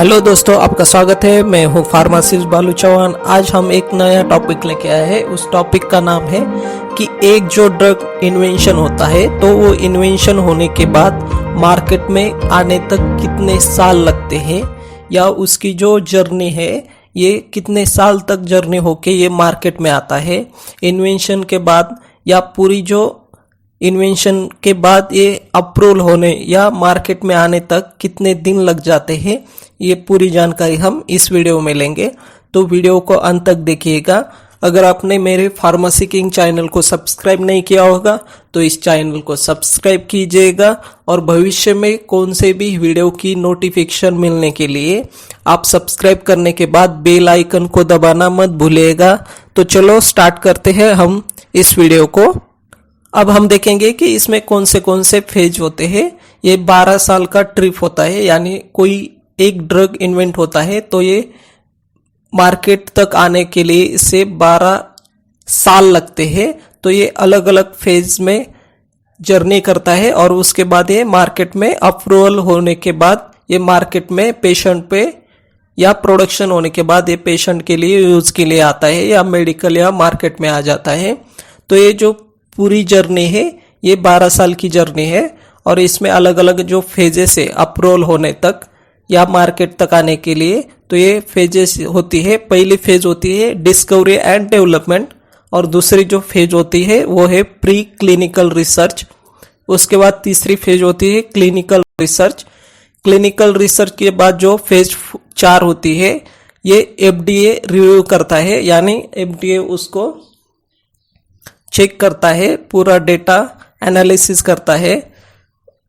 Hello दोस्तों, आपका स्वागत है। मैं हूं फार्मासिस्ट बालू चौहान। आज हम एक नया टॉपिक लेके आए हैं। उस टॉपिक का नाम है कि एक जो ड्रग इन्वेंशन होता है तो वो इन्वेंशन होने के बाद मार्केट में आने तक कितने साल लगते हैं, या उसकी जो जर्नी है ये कितने साल तक जर्नी होके ये मार्केट में आता है। इन्वेंशन के बाद या पूरी जो इन्वेंशन के बाद ये अप्रूवल होने या मार्केट में आने तक कितने दिन लग जाते हैं, ये पूरी जानकारी हम इस वीडियो में लेंगे। तो वीडियो को अंत तक देखिएगा। अगर आपने मेरे फार्मेसी किंग चैनल को सब्सक्राइब नहीं किया होगा तो इस चैनल को सब्सक्राइब कीजिएगा, और भविष्य में कौन से भी वीडियो की नोटिफिकेशन मिलने के लिए आप सब्सक्राइब करने के बाद बेल आइकन को दबाना मत भूलिएगा। तो चलो स्टार्ट करते हैं हम इस वीडियो को। अब हम देखेंगे कि इसमें कौन से फेज होते हैं। ये 12 साल का ट्रिप होता है, यानी कोई एक ड्रग इन्वेंट होता है तो ये मार्केट तक आने के लिए इसे 12 साल लगते हैं। तो ये अलग अलग फेज में जर्नी करता है, और उसके बाद ये मार्केट में अप्रूवल होने के बाद ये मार्केट में पेशेंट पे या प्रोडक्शन होने के बाद ये पेशेंट के लिए यूज के लिए आता है, या मेडिकल या मार्केट में आ जाता है। तो ये जो पूरी जर्नी है ये 12 साल की जर्नी है, और इसमें अलग अलग जो फेजेस है अप्रूवल होने तक या मार्केट तक आने के लिए। तो ये फेजेस होती है। पहली फेज होती है डिस्कवरी एंड डेवलपमेंट, और दूसरी जो फेज होती है वो है प्री क्लिनिकल रिसर्च। उसके बाद तीसरी फेज होती है क्लिनिकल रिसर्च। क्लिनिकल रिसर्च के बाद जो फेज 4 होती है ये FDA रिव्यू करता है, यानी FDA उसको चेक करता है, पूरा डेटा एनालिसिस करता है।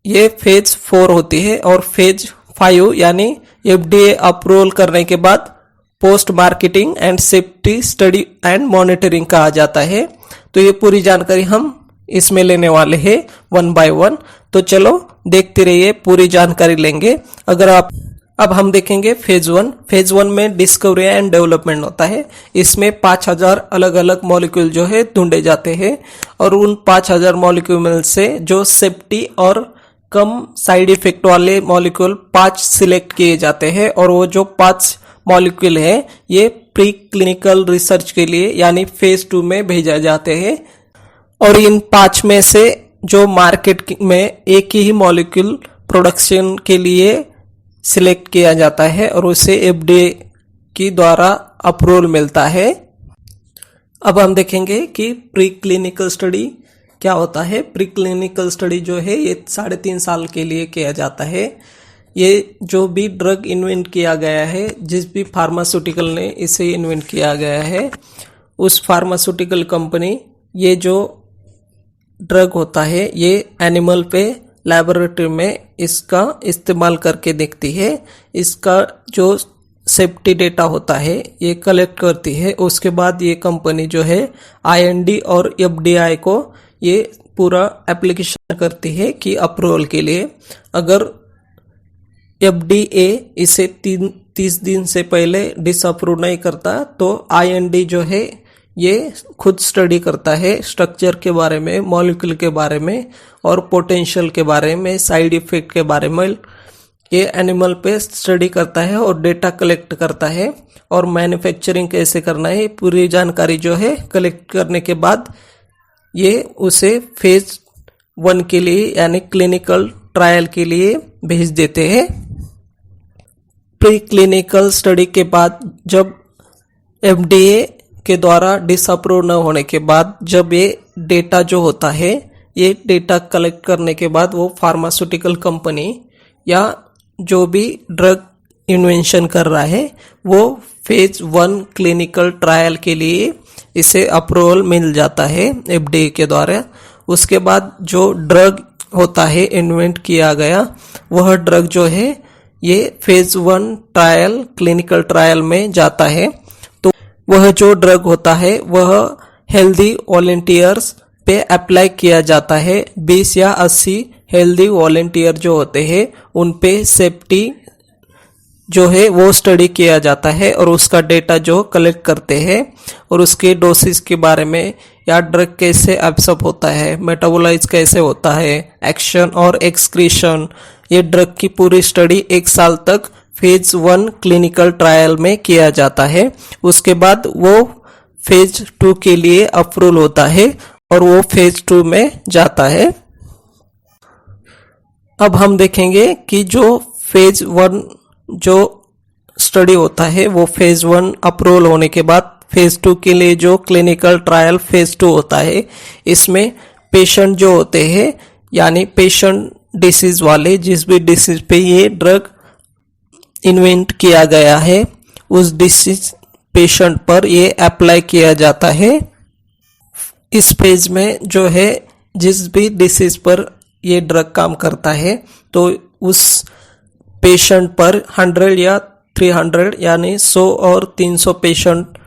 ये फेज 4 होती है। और फेज 5 यानी FDA अप्रूवल करने के बाद post marketing and safety study and monitoring का आ जाता है। तो ये पूरी जानकारी हम इसमें लेने वाले हैं 1 by 1। तो चलो देखते रहिए, पूरी जानकारी लेंगे। अब हम देखेंगे फेज 1। फेज 1 में डिस्कवरी एंड डेवलपमेंट होता है। इसमें 5000 अलग अलग मॉलिक्यूल जो है ढूंढे जाते हैं, और उन 5000 मॉलिक्यूल से जो सेफ्टी और कम साइड इफेक्ट वाले मॉलिक्यूल 5 सिलेक्ट किए जाते हैं, और वो जो 5 मॉलिक्यूल है ये प्री क्लिनिकल रिसर्च के लिए यानी फेज 2 में भेजा जाते हैं। और इन 5 में से जो मार्केट में एक ही मॉलिक्यूल प्रोडक्शन के लिए सिलेक्ट किया जाता है, और उसे FDA की द्वारा अप्रूवल मिलता है। अब हम देखेंगे कि प्री क्लिनिकल स्टडी क्या होता है। प्री क्लिनिकल स्टडी जो है ये 3.5 साल के लिए किया जाता है। ये जो भी ड्रग इन्वेंट किया गया है, जिस भी फार्मास्यूटिकल ने इसे इन्वेंट किया गया है, उस फार्मास्यूटिकल कंपनी ये जो ड्रग होता है ये एनिमल पे लैबोरेटरी में इसका इस्तेमाल करके देखती है। इसका जो सेफ्टी डेटा होता है ये कलेक्ट करती है। उसके बाद ये कंपनी जो है IND और FDI को ये पूरा एप्लीकेशन करती है कि अप्रूवल के लिए। अगर FDA इसे 30 दिन से पहले डिसअप्रूव नहीं करता तो IND जो है ये खुद स्टडी करता है स्ट्रक्चर के बारे में, मॉलिक्यूल के बारे में, और पोटेंशियल के बारे में, साइड इफेक्ट के बारे में। ये एनिमल पे स्टडी करता है और डेटा कलेक्ट करता है, और मैन्युफैक्चरिंग कैसे करना है पूरी जानकारी जो है कलेक्ट करने के बाद ये उसे फेज 1 के लिए यानी क्लिनिकल ट्रायल के लिए भेज देते हैं। प्री क्लिनिकल स्टडी के बाद जब FDA के द्वारा डिसअप्रूव न होने के बाद जब ये डेटा जो होता है ये डेटा कलेक्ट करने के बाद वो फार्मास्यूटिकल कंपनी या जो भी ड्रग इन्वेंशन कर रहा है वो फेज 1 क्लिनिकल ट्रायल के लिए इसे अप्रूवल मिल जाता है FDA के द्वारा। उसके बाद जो ड्रग होता है इन्वेंट किया गया, वह ड्रग जो है ये फेज 1 ट्रायल क्लिनिकल ट्रायल में जाता है। वह जो ड्रग होता है वह हेल्दी वॉलेंटियर्स पे अप्लाई किया जाता है। 20 या 80 हेल्दी वॉलेंटियर जो होते हैं उन पे सेफ्टी जो है वो स्टडी किया जाता है, और उसका डेटा जो कलेक्ट करते हैं, और उसके डोसेस के बारे में, या ड्रग कैसे एब्सॉर्ब होता है, मेटाबोलाइज कैसे होता है, एक्शन और एक्सक्रीशन, ये ड्रग की पूरी स्टडी 1 साल तक फेज 1 क्लिनिकल ट्रायल में किया जाता है। उसके बाद वो फेज 2 के लिए अप्रूवल होता है और वो फेज 2 में जाता है। अब हम देखेंगे कि जो फेज 1 जो स्टडी होता है वो फेज 1 अप्रूवल होने के बाद फेज 2 के लिए जो क्लिनिकल ट्रायल फेज 2 होता है, इसमें पेशेंट जो होते हैं यानी पेशेंट डिसीज वाले, जिस भी डिसीज पे ये ड्रग इन्वेंट किया गया है उस डिसीज पेशेंट पर ये अप्लाई किया जाता है। इस फेज में जो है जिस भी डिसीज पर ये ड्रग काम करता है तो उस पेशेंट पर 100 या 300 यानी 100 और 300 पेशेंट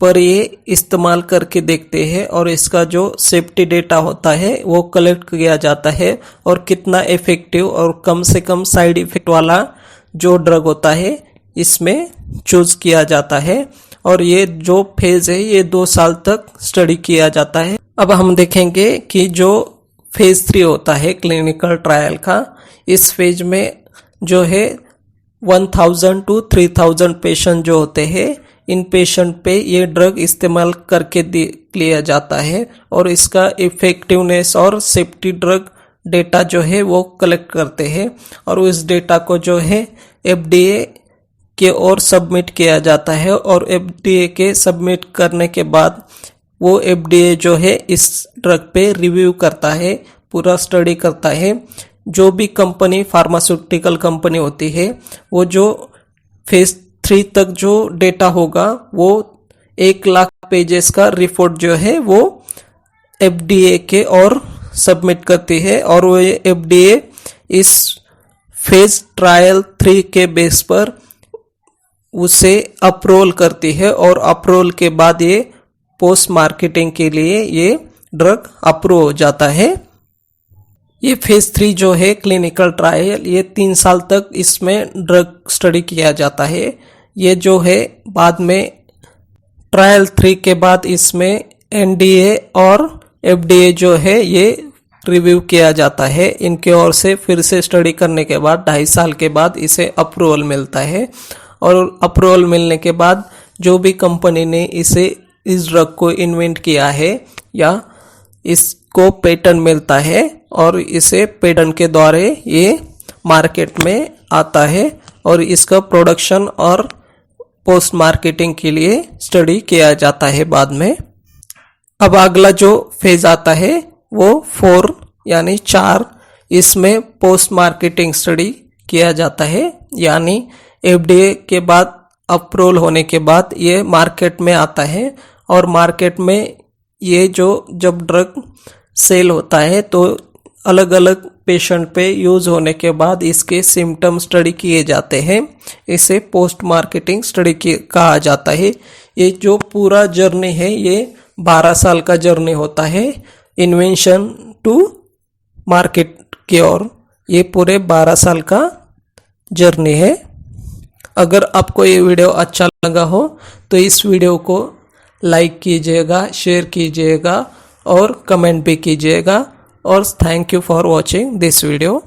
पर ये इस्तेमाल करके देखते हैं और इसका जो सेफ्टी डेटा होता है वो कलेक्ट किया जाता है और कितना इफेक्टिव और कम से कम साइड इफेक्ट वाला जो ड्रग होता है इसमें चूज किया जाता है। और ये जो फेज है ये 2 साल तक स्टडी किया जाता है। अब हम देखेंगे कि जो फेज 3 होता है क्लिनिकल ट्रायल का, इस फेज में जो है 1000 to 3000 पेशेंट जो होते हैं, इन पेशेंट पे ये ड्रग इस्तेमाल करके लिया जाता है और इसका इफेक्टिवनेस और सेफ्टी ड्रग डेटा जो है वो कलेक्ट करते हैं और उस डेटा को जो है FDA के ओर सबमिट किया जाता है और FDA के सबमिट करने के बाद वो FDA जो है इस ड्रग पे रिव्यू करता है, पूरा स्टडी करता है। जो भी कंपनी फार्मास्यूटिकल कंपनी होती है वो जो फेज 3 तक जो डेटा होगा वो 1 लाख पेजेस का रिपोर्ट जो है वो FDA के और सबमिट करती है और वो FDA इस फेज ट्रायल 3 के बेस पर उसे अप्रूवल करती है और अप्रूवल के बाद ये पोस्ट मार्केटिंग के लिए ये ड्रग अप्रूव हो जाता है। ये फेज 3 जो है क्लिनिकल ट्रायल, ये 3 साल तक इसमें ड्रग स्टडी किया जाता है। ये जो है बाद में ट्रायल 3 के बाद इसमें NDA और FDA जो है ये रिव्यू किया जाता है। इनके ओर से फिर से स्टडी करने के बाद 2.5 साल के बाद इसे अप्रूवल मिलता है और अप्रूवल मिलने के बाद जो भी कंपनी ने इस ड्रग को इन्वेंट किया है या इसको पेटेंट मिलता है और इसे पेटेंट के द्वारा ये मार्केट में आता है और इसका प्रोडक्शन और पोस्ट मार्केटिंग के लिए स्टडी किया जाता है बाद में। अब अगला जो फेज आता है वो 4 यानी 4, इसमें पोस्ट मार्केटिंग स्टडी किया जाता है यानी FDA के बाद अप्रूवल होने के बाद ये मार्केट में आता है और मार्केट में ये जो जब ड्रग सेल होता है तो अलग अलग पेशेंट पे यूज होने के बाद इसके सिम्टम स्टडी किए जाते हैं। इसे पोस्ट मार्केटिंग स्टडी कहा जाता है। ये जो पूरा जर्नी है ये 12 साल का जर्नी होता है इन्वेंशन टू मार्केट की ओर। ये पूरे 12 साल का जर्नी है। अगर आपको ये वीडियो अच्छा लगा हो तो इस वीडियो को लाइक कीजिएगा, शेयर कीजिएगा और कमेंट भी कीजिएगा और thank you for watching this video.